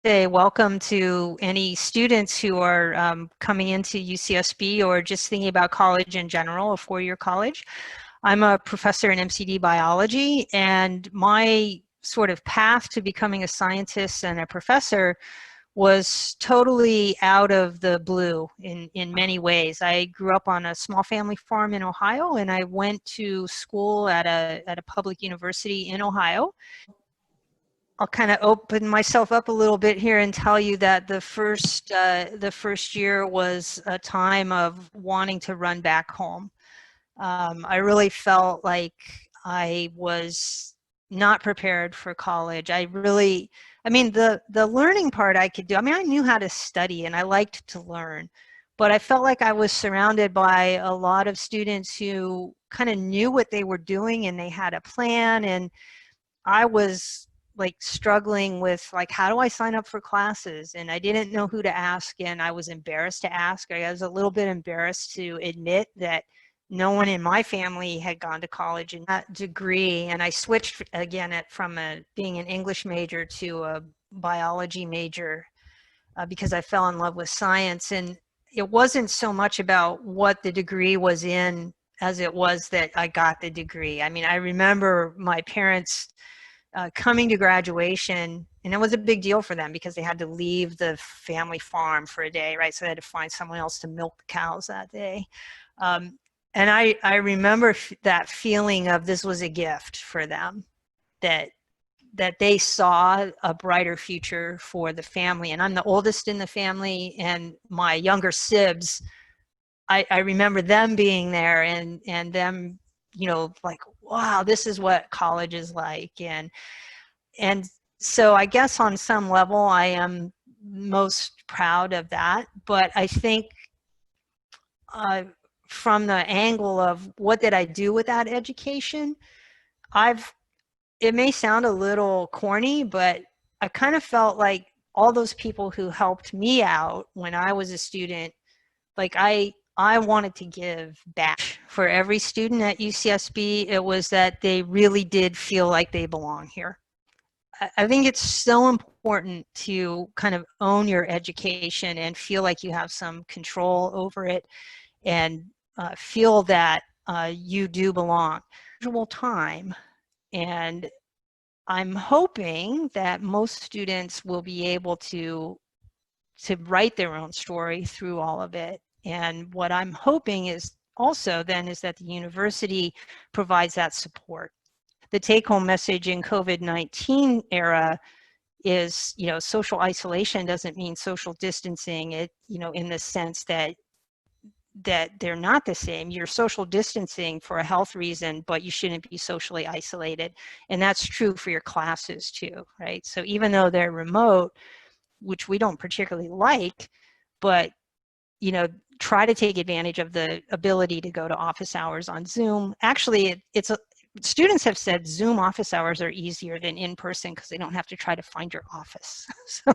Say welcome to any students who are coming into UCSB or just thinking about college in general, a four-year college. I'm a professor in MCD biology, and my sort of path to becoming a scientist and a professor was totally out of the blue in many ways. I grew up on a small family farm in Ohio, and I went to school at a public university in Ohio. I'll kind of open myself up a little bit here and tell you that the first year was a time of wanting to run back home. I really felt like I was not prepared for college. I mean, the learning part I could do. I mean, I knew how to study and I liked to learn, but I felt like I was surrounded by a lot of students who kind of knew what they were doing and they had a plan, and I was like struggling with like, how do I sign up for classes? And I didn't know who to ask, and I was embarrassed to ask. I was a little bit embarrassed to admit that no one in my family had gone to college in that degree. And I switched again from being an English major to a biology major because I fell in love with science. And it wasn't so much about what the degree was in as it was that I got the degree. I mean, I remember my parents coming to graduation, and it was a big deal for them because they had to leave the family farm for a day, right? So they had to find someone else to milk the cows that day. And I remember that feeling of this was a gift for them, that they saw a brighter future for the family. And I'm the oldest in the family, and my younger sibs, I remember them being there and them, you know, like, wow, this is what college is like. And so I guess on some level I am most proud of that, but I think from the angle of what did I do with that education, it may sound a little corny, but I kind of felt like all those people who helped me out when I was a student, like I wanted to give back. For every student at UCSB, it was that they really did feel like they belong here. I think it's so important to kind of own your education and feel like you have some control over it, and feel that you do belong. Usual time, and I'm hoping that most students will be able to write their own story through all of it. And what I'm hoping is also then is that the university provides that support. The take-home message in COVID-19 era is, you know, social isolation doesn't mean social distancing. It, you know, in the sense that they're not the same. You're social distancing for a health reason, but you shouldn't be socially isolated. And that's true for your classes too, right? So even though they're remote, which we don't particularly like, but, you know, try to take advantage of the ability to go to office hours on Zoom. Actually, students have said Zoom office hours are easier than in person because they don't have to try to find your office. So